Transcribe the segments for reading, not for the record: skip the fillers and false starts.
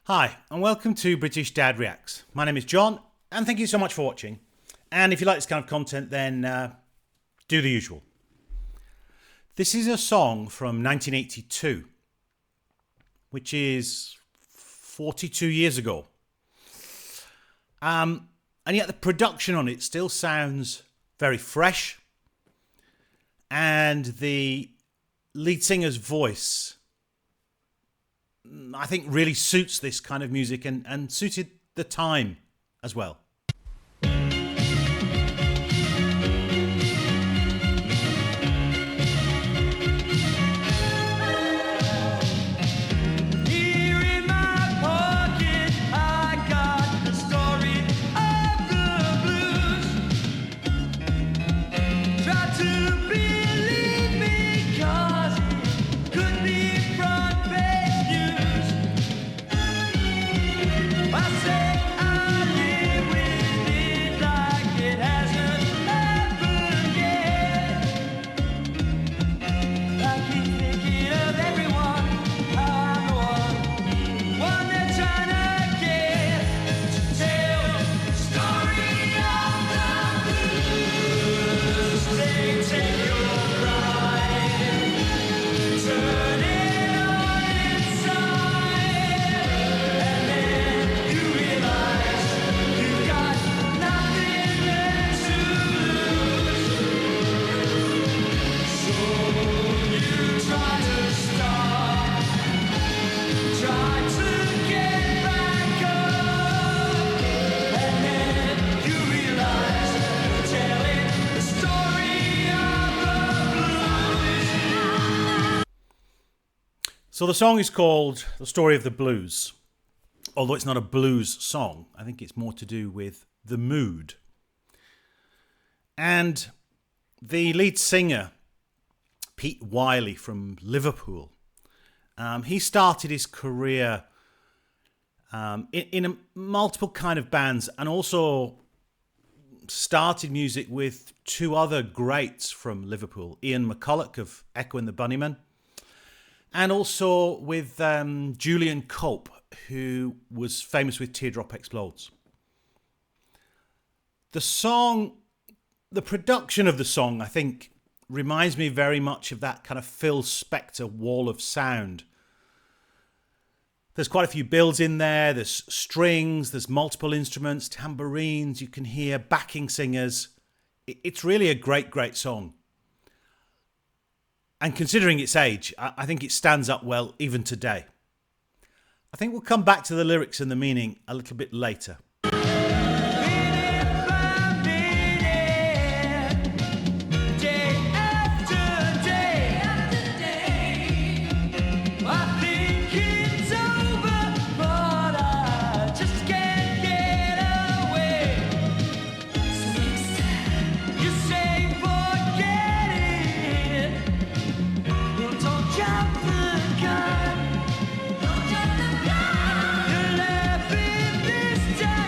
Hi, and welcome to British Dad Reacts. My name is John, and thank you so much for watching. And if you like this kind of content, then do the usual. This is a song from 1982, which is 42 years ago. And yet the production on it still sounds very fresh. And the lead singer's voice, I think, really suits this kind of music and suited the time as well. So the song is called The Story of the Blues, although it's not a blues song. I think it's more to do with the mood. And the lead singer, Pete Wylie from Liverpool, he started his career in multiple kind of bands, and also started music with two other greats from Liverpool, Ian McCulloch of Echo and the Bunnymen, and also with Julian, who was famous with Teardrop Explodes. The song, the production of the song, I think, reminds me very much of that kind of Phil Spector wall of sound. There's quite a few builds in there, there's strings, there's multiple instruments, tambourines, you can hear backing singers. It's really a great, great song. And considering its age, I think it stands up well even today. I think we'll come back to the lyrics and the meaning a little bit later. This time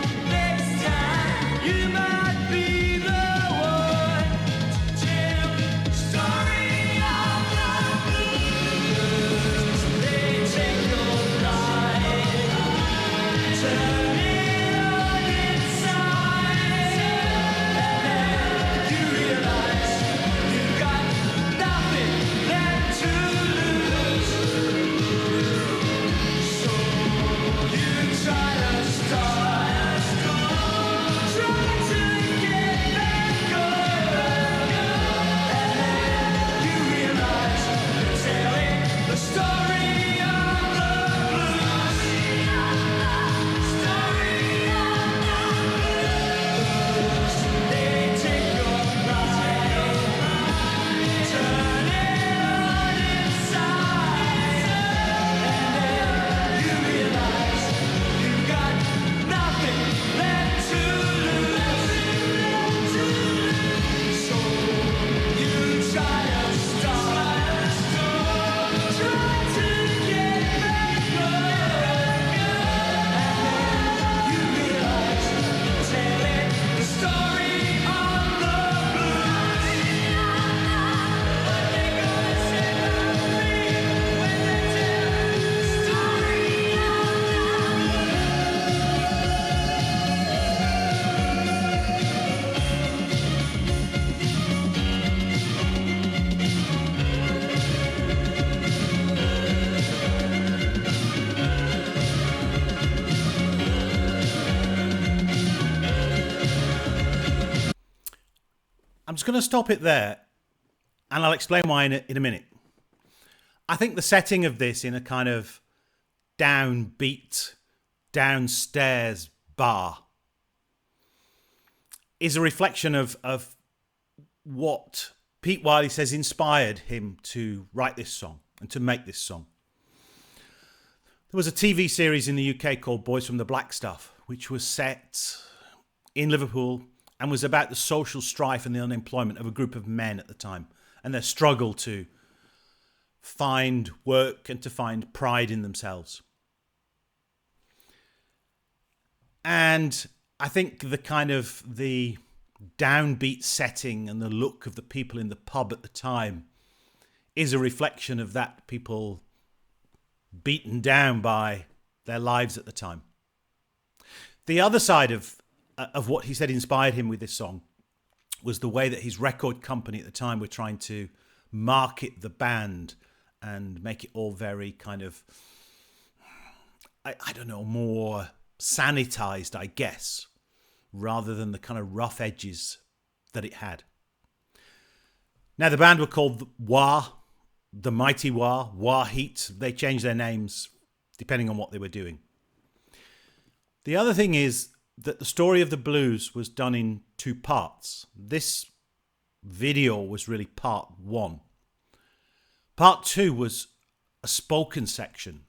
I'm just going to stop it there, and I'll explain why in a minute. I think the setting of this in a kind of downbeat, downstairs bar is a reflection of what Pete Wylie says inspired him to write this song and to make this song. There was a TV series in the UK called Boys from the Blackstuff, which was set in Liverpool and was about the social strife and the unemployment of a group of men at the time and their struggle to find work and to find pride in themselves. And I think the kind of the downbeat setting and the look of the people in the pub at the time is a reflection of that, people beaten down by their lives at the time. The other side of what he said inspired him with this song was the way that his record company at the time were trying to market the band and make it all very kind of, I don't know, more sanitized, I guess, rather than the kind of rough edges that it had. Now, the band were called Wah, the Mighty Wah, Wah Heat. They changed their names depending on what they were doing. The other thing is that the story of the blues was done in two parts. This video was really part one. Part two was a spoken section.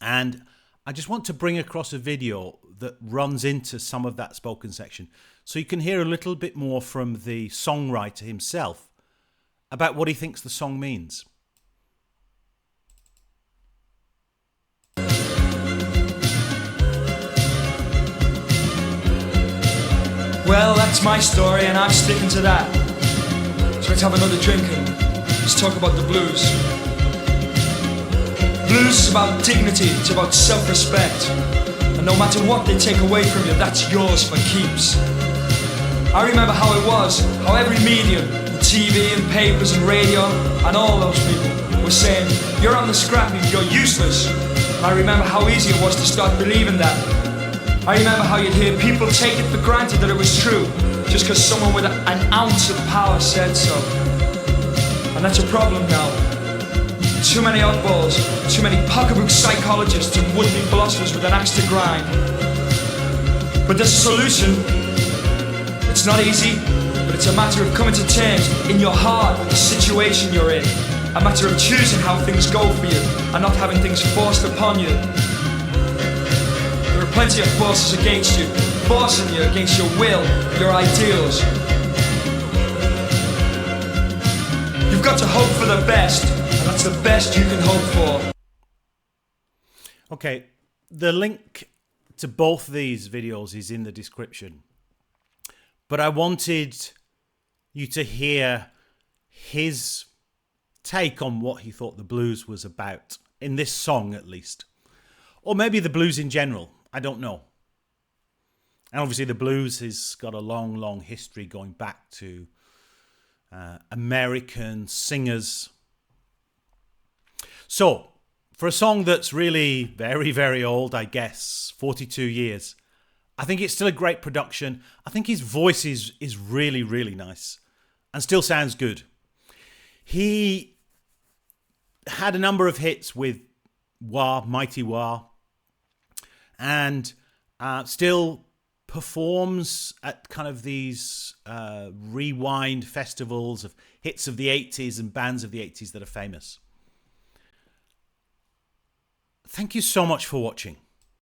And I just want to bring across a video that runs into some of that spoken section so you can hear a little bit more from the songwriter himself about what he thinks the song means. Well, that's my story and I'm sticking to that. So let's have another drink and let's talk about the blues. Blues is about dignity, it's about self-respect. And no matter what they take away from you, that's yours for keeps. I remember how it was, how every medium, the TV and papers and radio, and all those people were saying, you're on the scrap heap, you're useless. And I remember how easy it was to start believing that. I remember how you'd hear people take it for granted that it was true, just because someone with an ounce of power said so. And that's a problem now. Too many oddballs, too many pocketbook psychologists and would-be philosophers with an axe to grind. But there's a solution. It's not easy, but it's a matter of coming to terms in your heart with the situation you're in. A matter of choosing how things go for you and not having things forced upon you. There are plenty of forces against you, forcing you against your will, your ideals. You've got to hope for the best, and that's the best you can hope for. Okay, the link to both these videos is in the description. But I wanted you to hear his take on what he thought the blues was about, in this song at least. Or maybe the blues in general, I don't know. And obviously the blues has got a long, long history going back to American singers. So, for a song that's really very, very old, I guess, 42 years, I think it's still a great production. I think his voice is really, really nice and still sounds good. He had a number of hits with Wah, Mighty Wah, and still performs at kind of these rewind festivals of hits of the 80s and bands of the 80s that are famous. Thank you so much for watching.